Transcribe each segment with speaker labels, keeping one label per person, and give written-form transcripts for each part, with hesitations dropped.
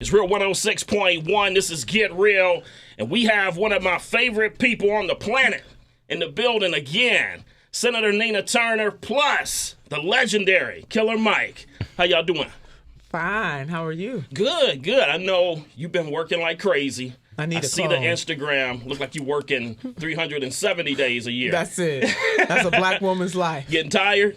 Speaker 1: It's Real 106.1. This is Get Real. And we have one of my favorite people on the planet in the building again. Senator Nina Turner, plus the legendary Killer Mike. How y'all doing?
Speaker 2: Fine. How are you?
Speaker 1: Good, good. I know you've been working like crazy.
Speaker 2: I
Speaker 1: see the Instagram. Look like you're working 370 days a year.
Speaker 2: That's it. That's a black woman's life.
Speaker 1: Getting tired?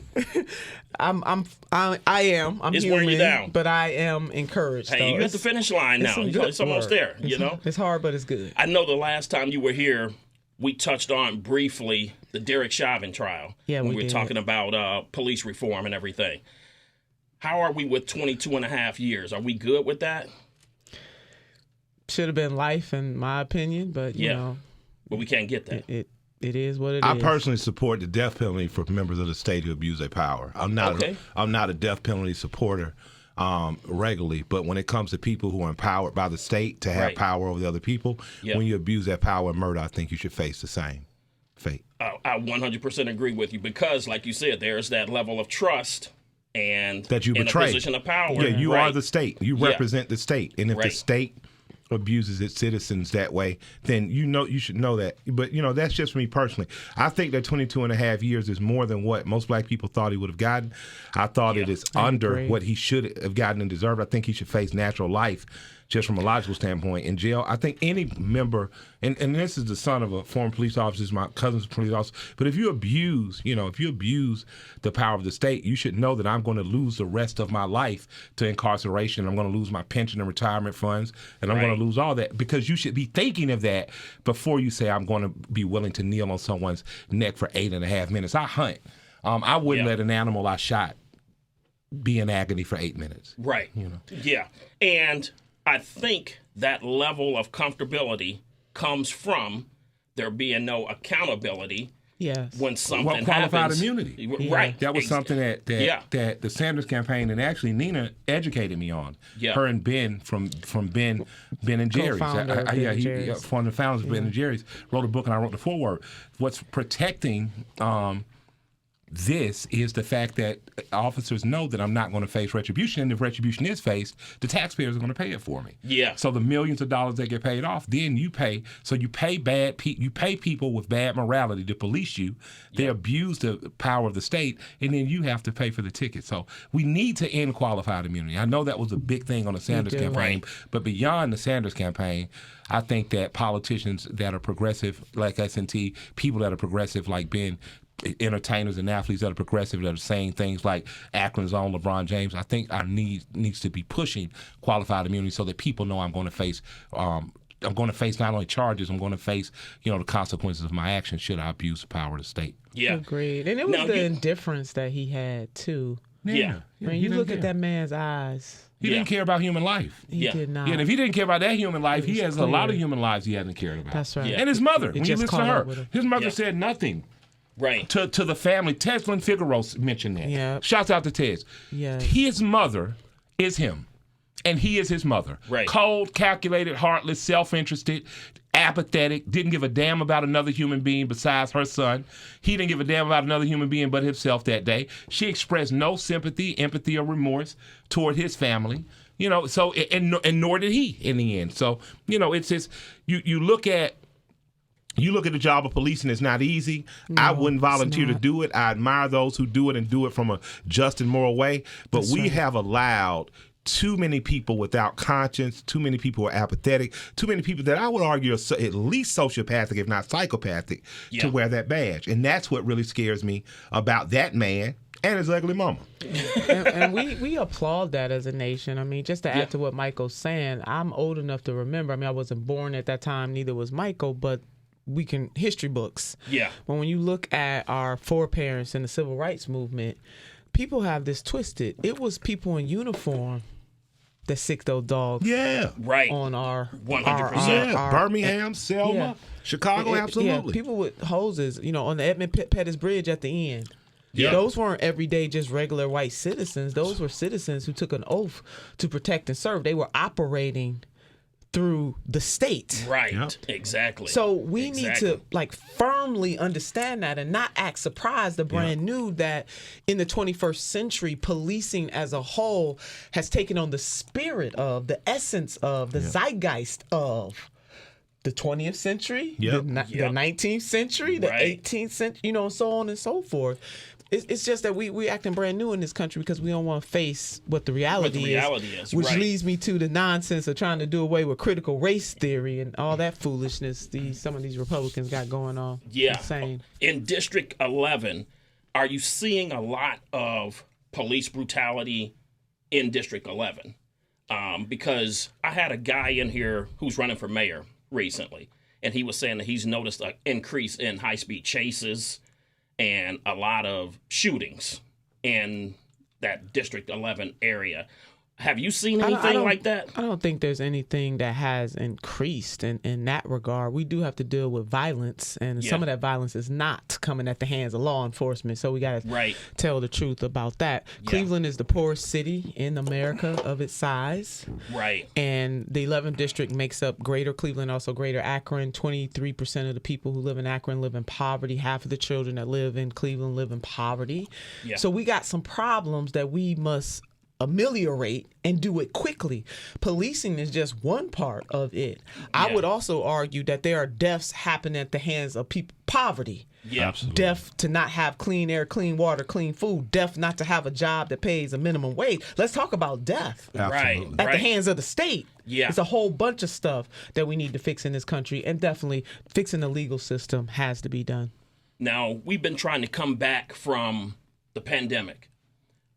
Speaker 2: I am. I'm
Speaker 1: it's
Speaker 2: human,
Speaker 1: wearing you down.
Speaker 2: But I am encouraged.
Speaker 1: Hey, you're at the finish line now. It's almost there, you know?
Speaker 2: It's hard, but it's good.
Speaker 1: I know the last time you were here, we touched on briefly the Derek Chauvin trial.
Speaker 2: Yeah,
Speaker 1: when
Speaker 2: we
Speaker 1: were
Speaker 2: did.
Speaker 1: Talking about police reform and everything. How are we with 22 and a half years? Are we good with that?
Speaker 2: Should have been life, in my opinion, but you know.
Speaker 1: But we can't get that.
Speaker 2: It is what it is.
Speaker 3: I personally support the death penalty for members of the state who abuse their power. I'm not a death penalty supporter regularly, but when it comes to people who are empowered by the state to have power over the other people, when you abuse that power and murder, I think you should face the same fate.
Speaker 1: I 100% agree with you because, like you said, there's that level of trust and
Speaker 3: that you
Speaker 1: in
Speaker 3: betray.
Speaker 1: a position of power.
Speaker 3: Yeah, you are the state. You represent the state, and if the state abuses its citizens that way, then you should know that. But that's just me personally. I think that 22 and a half years is more than what most black people thought he would have gotten. I thought it is under what he should have gotten and deserved. I think he should face natural life just from a logical standpoint in jail. I think any member, and this is the son of a former police officer, this is my cousin's police officer, but if you abuse the power of the state, you should know that I'm going to lose the rest of my life to incarceration. I'm going to lose my pension and retirement funds, and I'm going to lose all that, because you should be thinking of that before you say I'm going to be willing to kneel on someone's neck for 8.5 minutes. I hunt. I wouldn't let an animal I shot be in agony for 8 minutes.
Speaker 1: Right. Yeah. And I think that level of comfortability comes from there being no accountability.
Speaker 2: Yes.
Speaker 1: When something
Speaker 3: qualified
Speaker 1: happens.
Speaker 3: Immunity.
Speaker 1: Right.
Speaker 3: That was something that the Sanders campaign, and actually Nina educated me on.
Speaker 1: Yeah.
Speaker 3: Her and Ben from Ben and Jerry's.
Speaker 2: Co-founder of Ben and Jerry's.
Speaker 3: One of the founders of Ben and Jerry's, wrote a book, and I wrote the foreword. What's protecting this is the fact that officers know that I'm not going to face retribution, and if retribution is faced, the taxpayers are going to pay it for me.
Speaker 1: Yeah.
Speaker 3: So the millions of dollars that get paid off, then you pay. So you pay people with bad morality to police you. They abuse the power of the state, and then you have to pay for the ticket. So we need to end qualified immunity. I know that was a big thing on the Sanders campaign, but beyond the Sanders campaign, I think that politicians that are progressive like S&T, people that are progressive like Ben, entertainers and athletes that are progressive that are saying things like Akron's own LeBron James, I think I needs to be pushing qualified immunity so that people know I'm going to face not only charges, I'm going to face the consequences of my actions should I abuse the power of the state.
Speaker 1: Yeah.
Speaker 2: Agreed. And it was the indifference that he had too.
Speaker 1: Yeah.
Speaker 2: When you look at that man's eyes.
Speaker 3: He didn't care about human life.
Speaker 2: He did not.
Speaker 3: Yeah, and if he didn't care about that human life, he has a lot of human lives he hasn't cared about.
Speaker 2: That's right.
Speaker 1: Yeah.
Speaker 3: And his mother, when you listen to her, his mother said nothing.
Speaker 1: Right.
Speaker 3: To the family. Teslin Figaro mentioned that.
Speaker 2: Yeah.
Speaker 3: Shouts out to Tez.
Speaker 2: Yeah.
Speaker 3: His mother is him. And he is his mother.
Speaker 1: Right.
Speaker 3: Cold, calculated, heartless, self-interested, apathetic, didn't give a damn about another human being besides her son. He didn't give a damn about another human being but himself that day. She expressed no sympathy, empathy, or remorse toward his family. So and nor did he in the end. So, it's just you look at the job of policing, it's not easy. No, I wouldn't volunteer to do it. I admire those who do it and do it from a just and moral way. But we have allowed too many people without conscience, too many people who are apathetic, too many people that I would argue are at least sociopathic, if not psychopathic, to wear that badge. And that's what really scares me about that man and his ugly mama.
Speaker 2: and we applaud that as a nation. I mean, just to add to what Michael's saying, I'm old enough to remember. I mean, I wasn't born at that time, neither was Michael, but we can history books.
Speaker 1: Yeah.
Speaker 2: But when you look at our foreparents in the civil rights movement, people have this twisted. It was people in uniform that sick those dogs.
Speaker 3: Yeah.
Speaker 1: Right.
Speaker 2: On our
Speaker 1: 100%.
Speaker 3: Birmingham, Selma, Chicago, absolutely.
Speaker 2: Yeah, people with hoses, on the Edmund Pettus Bridge at the end.
Speaker 1: Yeah.
Speaker 2: Those weren't everyday, just regular white citizens. Those were citizens who took an oath to protect and serve. They were operating through the state.
Speaker 1: Right. Yep. Exactly.
Speaker 2: So we need to firmly understand that and not act surprised or brand new that in the 21st century, policing as a whole has taken on the spirit of, the essence of, the zeitgeist of the 20th century, the 19th century, the 18th century, so on and so forth. It's just that we acting brand new in this country because we don't want to face what the reality is, which leads me to the nonsense of trying to do away with critical race theory and all that foolishness some of these Republicans got going on.
Speaker 1: Yeah.
Speaker 2: Insane.
Speaker 1: In District 11, are you seeing a lot of police brutality in District 11? Because I had a guy in here who's running for mayor recently, and he was saying that he's noticed an increase in high-speed chases and a lot of shootings in that District 11 area. Have you seen anything like that?
Speaker 2: I don't think there's anything that has increased in that regard. We do have to deal with violence, and some of that violence is not coming at the hands of law enforcement. So we got to tell the truth about that. Yeah. Cleveland is the poorest city in America of its size.
Speaker 1: Right.
Speaker 2: And the 11th district makes up Greater Cleveland, also Greater Akron. 23% of the people who live in Akron live in poverty. Half of the children that live in Cleveland live in poverty. Yeah. So we got some problems that we must ameliorate and do it quickly. Policing is just one part of it. I would also argue that there are deaths happening at the hands of people. Poverty.
Speaker 1: Yeah, absolutely.
Speaker 2: Death to not have clean air, clean water, clean food. Death not to have a job that pays a minimum wage. Let's talk about death.
Speaker 1: Absolutely.
Speaker 2: At the hands of the state.
Speaker 1: Yeah.
Speaker 2: It's a whole bunch of stuff that we need to fix in this country, and definitely fixing the legal system has to be done.
Speaker 1: Now, we've been trying to come back from the pandemic,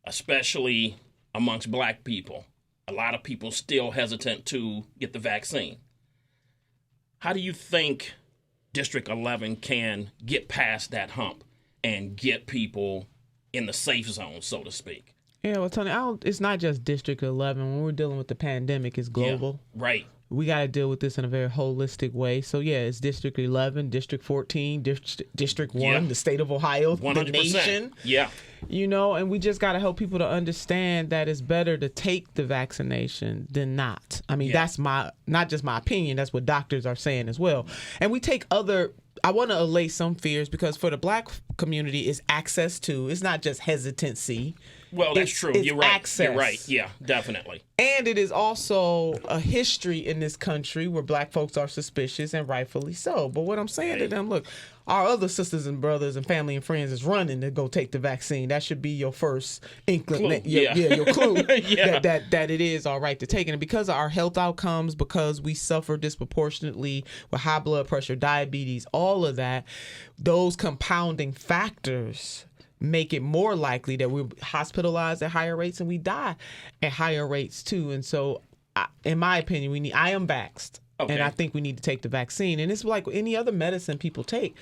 Speaker 1: especially amongst black people. A lot of people still hesitant to get the vaccine. How do you think District 11 can get past that hump and get people in the safe zone, so to speak?
Speaker 2: Yeah, well, Tony, it's not just District 11. When we're dealing with the pandemic, it's global.
Speaker 1: Yeah, right.
Speaker 2: We got to deal with this in a very holistic way. So, yeah, it's District 11, District 14, District 1, the state of Ohio,
Speaker 1: 100%.
Speaker 2: The nation.
Speaker 1: Yeah.
Speaker 2: And we just got to help people to understand that it's better to take the vaccination than not. I mean, that's not just my opinion. That's what doctors are saying as well. And we take I want to allay some fears because for the black community, it's access to. It's not just hesitancy.
Speaker 1: Well, that's true. You're right.
Speaker 2: Access.
Speaker 1: You're right. Yeah, definitely.
Speaker 2: And it is also a history in this country where black folks are suspicious, and rightfully so. But what I'm saying to them, look, our other sisters and brothers and family and friends is running to go take the vaccine. That should be your first inkling, your clue that it is all right to take it. And because of our health outcomes, because we suffer disproportionately with high blood pressure, diabetes, all of that, those compounding factors make it more likely that we're hospitalized at higher rates and we die at higher rates too. And so, in my opinion, I am vaxxed. Okay. And I think we need to take the vaccine. And it's like any other medicine people take.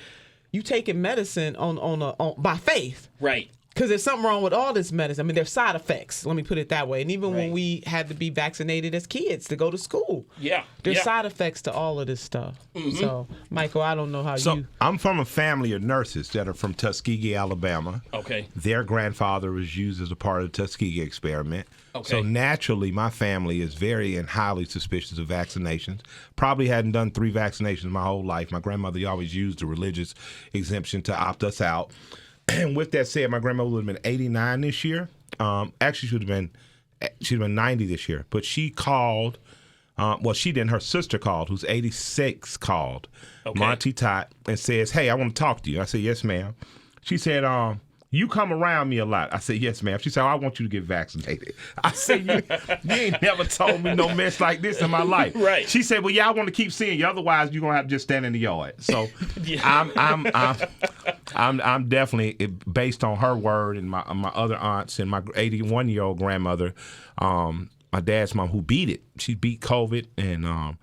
Speaker 2: You taking medicine on by faith.
Speaker 1: Right.
Speaker 2: Because there's something wrong with all this medicine. I mean, there's side effects. Let me put it that way. And even when we had to be vaccinated as kids to go to school, there's side effects to all of this stuff. Mm-hmm. So, Michael, I don't know how you...
Speaker 3: I'm from a family of nurses that are from Tuskegee, Alabama.
Speaker 1: Okay.
Speaker 3: Their grandfather was used as a part of the Tuskegee experiment. Okay. So naturally, my family is very and highly suspicious of vaccinations. Probably hadn't done 3 vaccinations my whole life. My grandmother always used the religious exemption to opt us out. And with that said, my grandmother would have been 89 this year. Actually, she'd have been 90 this year. But she called. She didn't. Her sister called, who's 86, called Monty Tot and says, "Hey, I want to talk to you." I said, "Yes, ma'am." She said, "You come around me a lot." I said, "Yes, ma'am." She said, "I want you to get vaccinated." I said, you ain't never told me no mess like this in my life.
Speaker 1: Right.
Speaker 3: She said, "Well, yeah, I want to keep seeing you. Otherwise, you're gonna have to just stand in the yard." So, I'm definitely, based on her word and my other aunts and my 81-year-old grandmother, my dad's mom, who beat it. She beat COVID and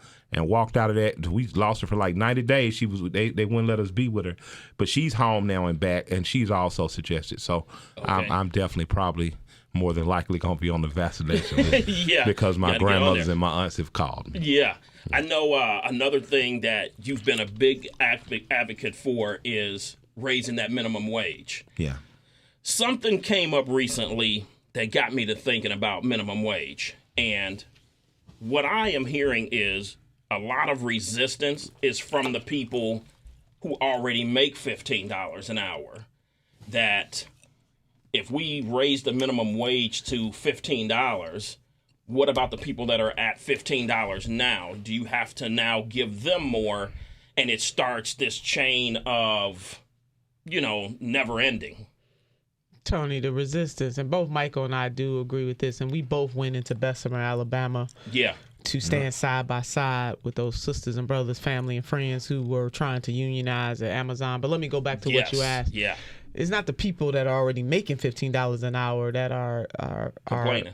Speaker 3: walked out of that. We lost her for like 90 days. They wouldn't let us be with her, but she's home now and back, and she's also suggested. So I'm definitely probably more than likely going to be on the vaccination list because my grandmothers and my aunts have called me.
Speaker 1: Yeah. I know another thing that you've been a big advocate for is raising that minimum wage.
Speaker 3: Yeah.
Speaker 1: Something came up recently that got me to thinking about minimum wage. And what I am hearing is a lot of resistance is from the people who already make $15 an hour. That if we raise the minimum wage to $15, what about the people that are at $15 now? Do you have to now give them more? And it starts this chain of, never ending.
Speaker 2: Tony, the resistance, and both Michael and I do agree with this, and we both went into Bessemer, Alabama.
Speaker 1: Yeah.
Speaker 2: To stand side by side with those sisters and brothers, family and friends who were trying to unionize at Amazon. But let me go back to what you asked.
Speaker 1: Yeah.
Speaker 2: It's not the people that are already making $15 an hour that are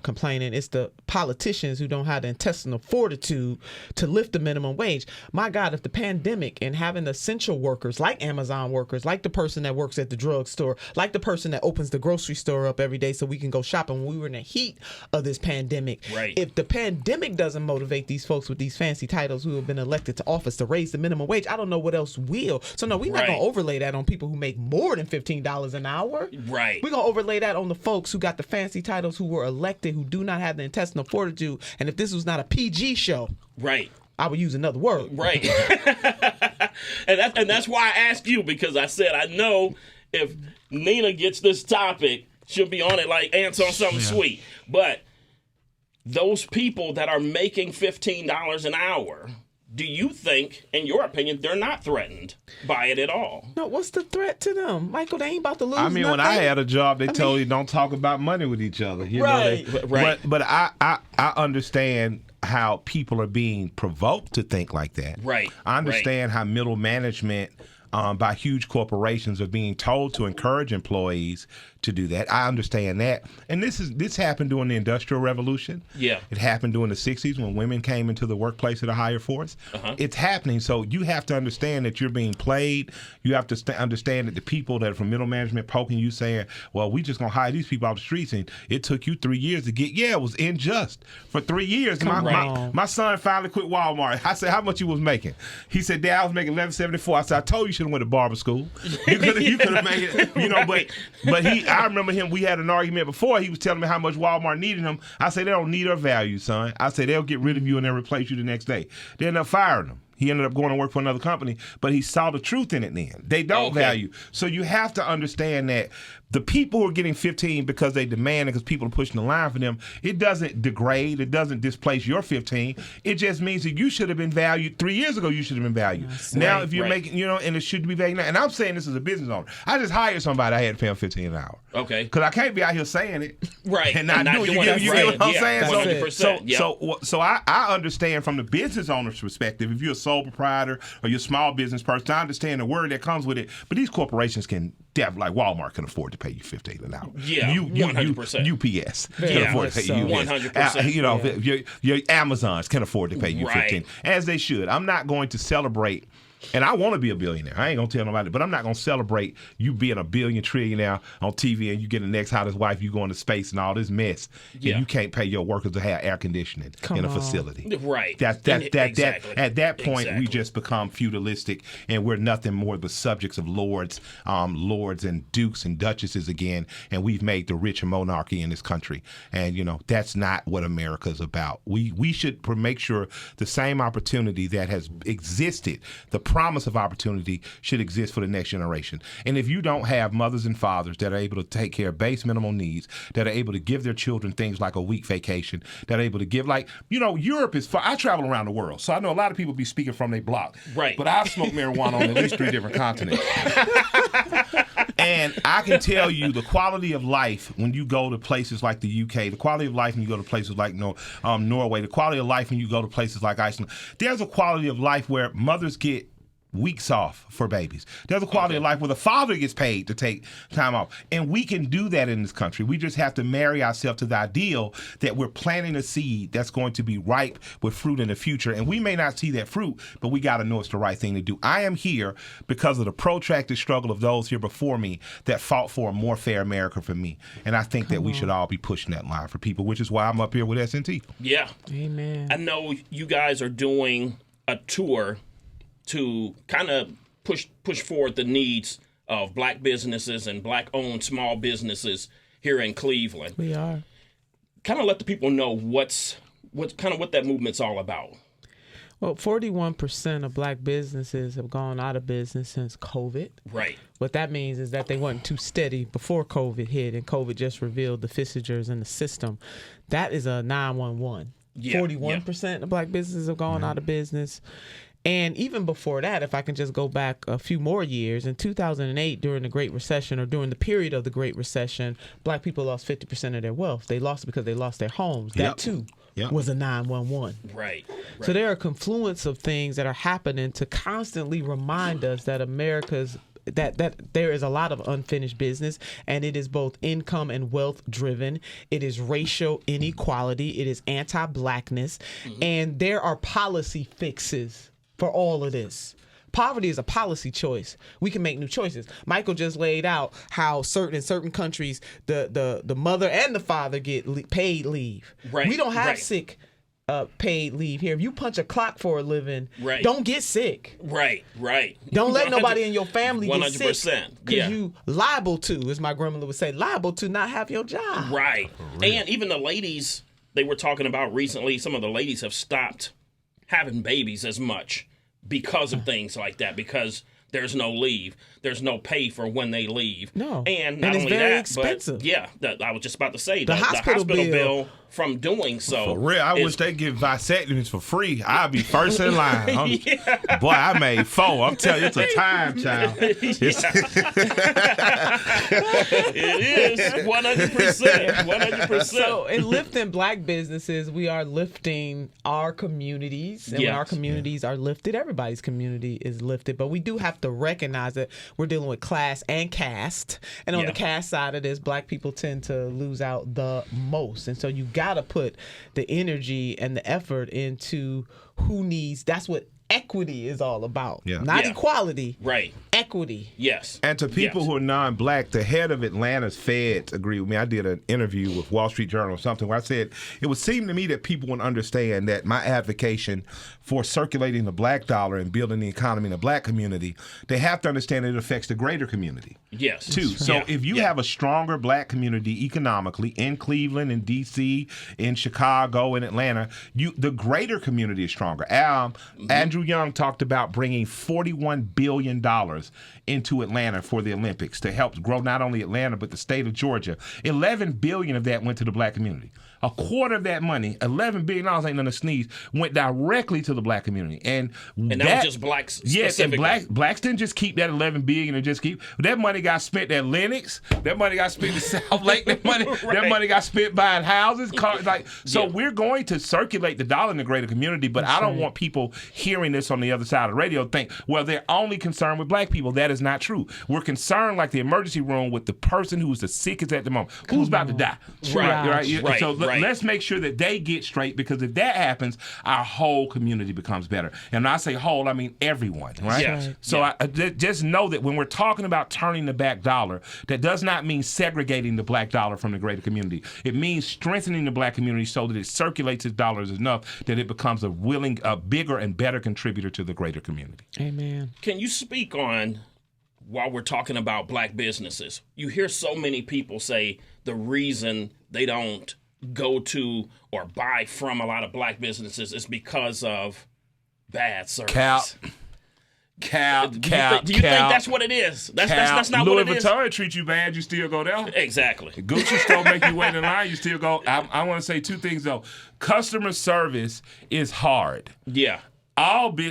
Speaker 2: complaining. It's the politicians who don't have the intestinal fortitude to lift the minimum wage. My God, if the pandemic and having essential workers like Amazon workers, like the person that works at the drugstore, like the person that opens the grocery store up every day so we can go shopping when we were in the heat of this pandemic.
Speaker 1: Right.
Speaker 2: If the pandemic doesn't motivate these folks with these fancy titles who have been elected to office to raise the minimum wage, I don't know what else will. So no, we're not going to overlay that on people who make more than $15 an hour.
Speaker 1: Right.
Speaker 2: We're going to overlay that on the folks who got the fancy titles, who were elected, who do not have the intestinal fortitude. And if this was not a PG show,
Speaker 1: right,
Speaker 2: I would use another word.
Speaker 1: Right. and that's why I asked you, because I said I know if Nina gets this topic, she'll be on it like ants on something sweet. But those people that are making $15 an hour, do you think, in your opinion, they're not threatened by it at all?
Speaker 2: No, what's the threat to them? Michael, they ain't about to lose
Speaker 3: nothing. When I had a job, they told you don't talk about money with each other.
Speaker 1: Right.
Speaker 3: But I understand how people are being provoked to think like that.
Speaker 1: Right.
Speaker 3: I understand how middle management by huge corporations are being told to encourage employees to do that. I understand that. And this happened during the Industrial Revolution.
Speaker 1: Yeah.
Speaker 3: It happened during the 60s when women came into the workplace at a higher force. It's happening. So you have to understand that you're being played. You have to understand that the people that are from middle management poking you saying, well, we just going to hire these people off the streets. And it took you 3 years to get, it was unjust. For 3 years, my son finally quit Walmart. I said, how much you was making? He said, Dad, I was making $11.74. I said, I told you should have went to barber school. You could have made it, but I remember him, we had an argument before. He was telling me how much Walmart needed him. I said, they don't need our value, son. I said, they'll get rid of you and then replace you the next day. They ended up firing him. He ended up going to work for another company, but he saw the truth in it then. They don't value. So you have to understand that the people who are getting 15 because they demand it, because people are pushing the line for them, it doesn't degrade, it doesn't displace your 15. It just means that you should have been valued 3 years ago. You should have been valued. Yes. Now, if you're making, and it should be valued now. And I'm saying this as a business owner. I just hired somebody, I had to pay him $15 an hour.
Speaker 1: Okay.
Speaker 3: Because I can't be out here saying it.
Speaker 1: Right.
Speaker 3: And not doing it. You get what I'm saying?
Speaker 1: 100%.
Speaker 3: So I understand from the business owner's perspective, if you're a sole proprietor or you're a small business person, I understand the word that comes with it. But these corporations like Walmart can afford to pay you $15 an hour.
Speaker 1: Yeah, 100%.
Speaker 3: UPS can afford to pay you
Speaker 1: 100%.
Speaker 3: Your Amazons can afford to pay you $15, as they should. I'm not going to celebrate, and I want to be a billionaire. I ain't going to tell nobody, but I'm not going to celebrate you being a trillionaire on TV and you get the next hottest wife, you go into space and all this mess. Yeah. And you can't pay your workers to have air conditioning in a facility.
Speaker 1: Right.
Speaker 3: Exactly. At that point, we just become feudalistic and we're nothing more but subjects of lords and dukes and duchesses again. And we've made the rich a monarchy in this country. And, that's not what America's about. We should make sure the same opportunity that has existed, the promise of opportunity, should exist for the next generation. And if you don't have mothers and fathers that are able to take care of base minimal needs, that are able to give their children things like a week vacation, that are able to give, Europe is far. I travel around the world, so I know a lot of people be speaking from their block.
Speaker 1: Right.
Speaker 3: But I've smoked marijuana on at least 3 different continents. And I can tell you the quality of life when you go to places like the UK, the quality of life when you go to places like Norway, the quality of life when you go to places like Iceland, there's a quality of life where mothers get weeks off for babies. There's a quality of life where the father gets paid to take time off. And we can do that in this country. We just have to marry ourselves to the ideal that we're planting a seed that's going to be ripe with fruit in the future. And we may not see that fruit, but we got to know it's the right thing to do. I am here because of the protracted struggle of those here before me that fought for a more fair America for me. And I think that we should all be pushing that line for people, which is why I'm up here with S&T.
Speaker 1: Yeah.
Speaker 2: Amen.
Speaker 1: I know you guys are doing a tour to kind of push forward the needs of black businesses and black-owned small businesses here in Cleveland.
Speaker 2: We are.
Speaker 1: Kind of let the people know what that movement's all about.
Speaker 2: Well, 41% of black businesses have gone out of business since COVID.
Speaker 1: Right.
Speaker 2: What that means is that they weren't too steady before COVID hit, and COVID just revealed the fissures in the system. That is a 911. 41% of black businesses have gone out of business. And even before that, if I can just go back a few more years, in 2008, during the Great Recession, or during the period of the Great Recession, black people lost 50% of their wealth. They lost it because they lost their homes. That too was a 911.
Speaker 1: Right.
Speaker 2: So there are a confluence of things that are happening to constantly remind us that America's that there is a lot of unfinished business, and it is both income and wealth driven. It is racial inequality. It is anti-blackness, and there are policy fixes for all of this. Poverty is a policy choice. We can make new choices. Michael just laid out how in certain countries the mother and the father get paid leave.
Speaker 1: Right.
Speaker 2: We don't have sick paid leave here. If you punch a clock for a living, don't get sick.
Speaker 1: Right.
Speaker 2: Don't let nobody in your family
Speaker 1: 100%.
Speaker 2: get sick. Because you liable to, as my grandmother would say, liable to not have your job.
Speaker 1: Right. And even the ladies, they were talking about recently, some of the ladies have stopped having babies as much because of things like that, because there's no leave. There's no pay for when they leave.
Speaker 2: No.
Speaker 1: And not
Speaker 2: it's
Speaker 1: only
Speaker 2: very
Speaker 1: that,
Speaker 2: expensive.
Speaker 1: but I was just about to say,
Speaker 2: the hospital bill
Speaker 1: from doing so.
Speaker 3: For real, I wish they give vasectomies for free. I'd be first in line. Boy, I made 4. I'm telling you, it's a time, child.
Speaker 1: It is 100%.
Speaker 2: So in lifting black businesses, we are lifting our communities. And when our communities are lifted, everybody's community is lifted. But we do have to recognize that we're dealing with class and caste. And on the caste side of this, black people tend to lose out the most. And so you got to put the energy and the effort into who needs. That's what equity is all about. Not equality.
Speaker 1: Right.
Speaker 2: Equity.
Speaker 1: Yes.
Speaker 3: And to people who are non-black, the head of Atlanta's feds agreed with me. I did an interview with Wall Street Journal or something where I said it would seem to me that people would understand that my advocation for circulating the black dollar and building the economy in the black community, they have to understand it affects the greater community.
Speaker 1: Yes.
Speaker 3: Too. So if you have a stronger black community economically in Cleveland, in D.C., in Chicago, in Atlanta, the greater community is stronger. Andrew Young talked about bringing $41 billion into Atlanta for the Olympics to help grow not only Atlanta but the state of Georgia. $11 billion of that went to the black community. A quarter of that money, $11 billion, ain't nothing to sneeze, went directly to the black community. And
Speaker 1: that was just blacks specifically.
Speaker 3: And blacks didn't just keep that $11 billion and just keep. That money got spent at Lennox. That money got spent at South Lake. That money got spent buying houses. We're going to circulate the dollar in the greater community, but I don't want people hearing this on the other side of the radio think, well, they're only concerned with black people. That is not true. We're concerned, like the emergency room, with the person who's the sickest at the moment. Who's about to die?
Speaker 1: Right.
Speaker 3: So let's make sure that they get straight, because if that happens, our whole community becomes better. And when I say whole, I mean everyone, right?
Speaker 1: Yes.
Speaker 3: So I just know that when we're talking about turning the black dollar, that does not mean segregating the black dollar from the greater community. It means strengthening the black community so that it circulates its dollars enough that it becomes a bigger and better contributor to the greater community.
Speaker 2: Amen.
Speaker 1: Can you speak on, while we're talking about black businesses, you hear so many people say the reason they don't go to or buy from a lot of black businesses is because of bad service.
Speaker 3: Cap.
Speaker 1: Do you think that's what it is? That's not
Speaker 3: Louis
Speaker 1: what it is.
Speaker 3: Louis Vuitton treat you bad, you still go there.
Speaker 1: Exactly.
Speaker 3: Gucci store make you wait in line, you still go. I want to say 2 things though. Customer service is hard.
Speaker 1: Yeah.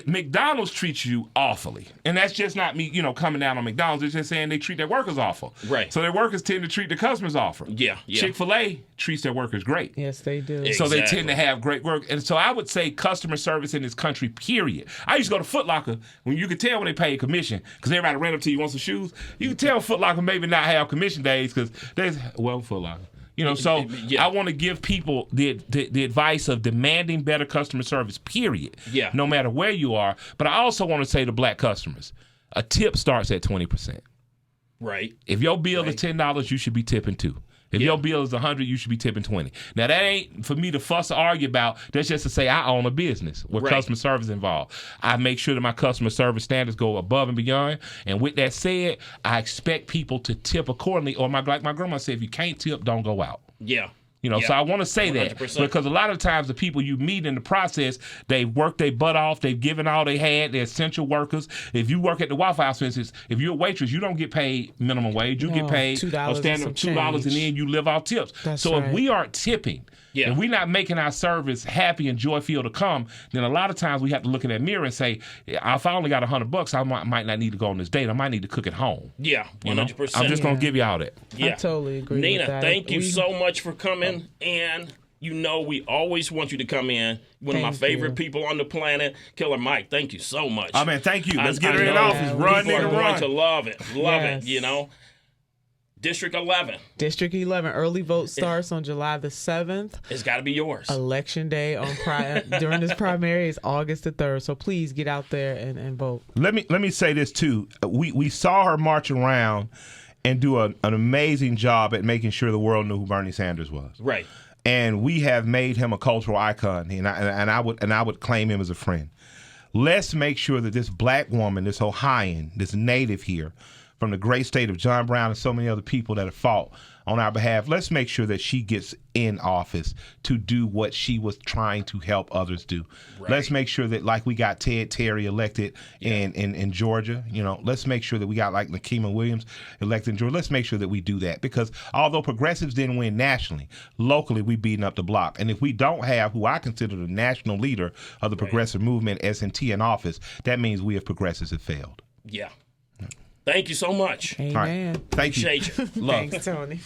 Speaker 3: McDonald's treats you awfully, and that's just not me, coming down on McDonald's. It's just saying they treat their workers awful.
Speaker 1: Right.
Speaker 3: So their workers tend to treat the customers awful.
Speaker 1: Yeah.
Speaker 3: Chick-fil-A treats their workers great.
Speaker 2: Yes, they do.
Speaker 1: Exactly.
Speaker 3: So they tend to have great work, and so I would say customer service in this country. Period. I used to go to Foot Locker when you could tell when they pay commission because everybody ran up to you, want some shoes. You could tell Foot Locker maybe not have commission days because Foot Locker. I want to give people the advice of demanding better customer service, period.
Speaker 1: Yeah.
Speaker 3: No matter where you are. But I also want to say to black customers, a tip starts at 20%.
Speaker 1: Right.
Speaker 3: If your bill is $10, you should be tipping $2. If your bill is $100, you should be tipping $20. Now, that ain't for me to fuss or argue about. That's just to say I own a business with customer service involved. I make sure that my customer service standards go above and beyond. And with that said, I expect people to tip accordingly. Or like my grandma said, if you can't tip, don't go out.
Speaker 1: Yeah.
Speaker 3: So I want to say
Speaker 1: 100%.
Speaker 3: that because a lot of times the people you meet in the process, they've worked their butt off, they've given all they had, they're essential workers. If you work at the Waffle House, for instance, if you're a waitress, you don't get paid minimum wage. You get paid a standard $2, and then you live off tips. So if we aren't tipping, if we're not making our service happy and joy-filled to come, then a lot of times we have to look in that mirror and say, if I only got $100, I might not need to go on this date. I might need to cook at home.
Speaker 1: Yeah, 100%.
Speaker 3: I'm just going to give you all that.
Speaker 2: I totally agree
Speaker 1: Nina,
Speaker 2: with that.
Speaker 1: thank you so much for coming. And we always want you to come in. One of my favorite people on the planet, Killer Mike. Thank you so much.
Speaker 3: Oh, man, thank you. Let's get her in office. Run,
Speaker 1: people
Speaker 3: nigga,
Speaker 1: are
Speaker 3: run.
Speaker 1: going to love it. Love it, District 11.
Speaker 2: District 11. Early vote starts on July the 7th.
Speaker 1: It's got to be yours.
Speaker 2: Election day during this primary is August the 3rd. So please get out there and vote.
Speaker 3: Let me say this, too. We saw her march around and do an amazing job at making sure the world knew who Bernie Sanders was.
Speaker 1: Right.
Speaker 3: And we have made him a cultural icon, and I would claim him as a friend. Let's make sure that this black woman, this Ohioan, this native here, from the great state of John Brown and so many other people that have fought on our behalf, let's make sure that she gets in office to do what she was trying to help others do. Right. Let's make sure that, like we got Ted Terry elected in Georgia, let's make sure that we got like Nakima Williams elected in Georgia. Let's make sure that we do that, because although progressives didn't win nationally, locally we beating up the block. And if we don't have who I consider the national leader of the progressive movement, S&T, in office, that means we as progressives have failed.
Speaker 1: Yeah. Thank you so much.
Speaker 2: Amen.
Speaker 3: Right. Thank you.
Speaker 1: Appreciate you. Love.
Speaker 2: Thanks, Tony.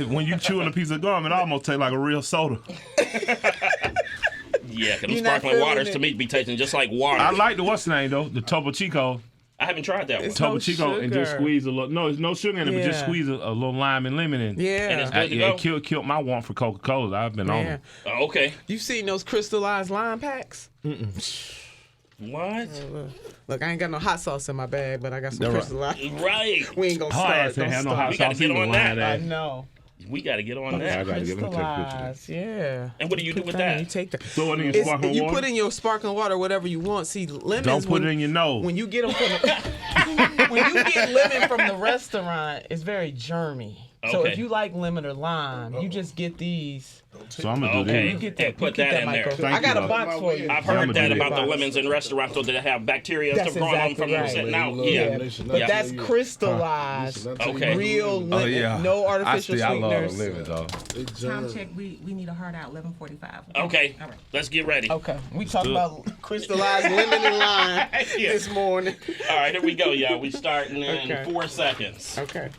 Speaker 3: When you chewing a piece of gum, it almost tastes like a real soda.
Speaker 1: Yeah, because sparkling waters to me be tasting just like water.
Speaker 3: I like the what's the name though, the Topo Chico.
Speaker 1: I haven't tried that one.
Speaker 3: Topo Chico, and just squeeze a little. No, there's no sugar in it, but just squeeze a little lime and lemon in.
Speaker 2: Yeah,
Speaker 1: and it's good to go.
Speaker 3: It killed my want for Coca-Cola. I've been on them.
Speaker 1: Oh, okay.
Speaker 2: You seen those crystallized lime packs?
Speaker 1: What?
Speaker 2: Look, I ain't got no hot sauce in my bag, but I got some crystallized.
Speaker 1: Right.
Speaker 2: We ain't gonna start.
Speaker 3: No hot
Speaker 1: we gotta get on that.
Speaker 2: I know.
Speaker 1: We got to get on that.
Speaker 3: I got to get on
Speaker 2: yeah.
Speaker 1: And what do you do with that?
Speaker 2: You take that.
Speaker 3: Throw it in your sparkling water.
Speaker 2: You put in your sparkling water, whatever you want. See, lemons.
Speaker 3: Don't put it in your nose.
Speaker 2: When you get them when you get lemon from the restaurant, it's very germy.
Speaker 1: Okay.
Speaker 2: So if you like lemon or lime, you just get these.
Speaker 3: So I'm gonna do
Speaker 1: that.
Speaker 2: You get that.
Speaker 1: Put that in there.
Speaker 2: I got a box for you.
Speaker 1: I've heard that about the lemons in restaurants, so they have bacteria
Speaker 2: That's
Speaker 1: growing on
Speaker 2: exactly
Speaker 1: from
Speaker 2: right.
Speaker 1: sitting out.
Speaker 2: Yeah. But that's crystallized.
Speaker 1: Okay.
Speaker 2: Real lemon. No artificial sweeteners.
Speaker 3: I love lemon, though.
Speaker 4: Time check. We need a hard out 11:45.
Speaker 1: Okay.
Speaker 4: All right.
Speaker 1: Let's get ready.
Speaker 2: Okay. We talked about crystallized lemon and lime this morning.
Speaker 1: All right, here we go, y'all. We starting in 4 seconds.
Speaker 2: Okay.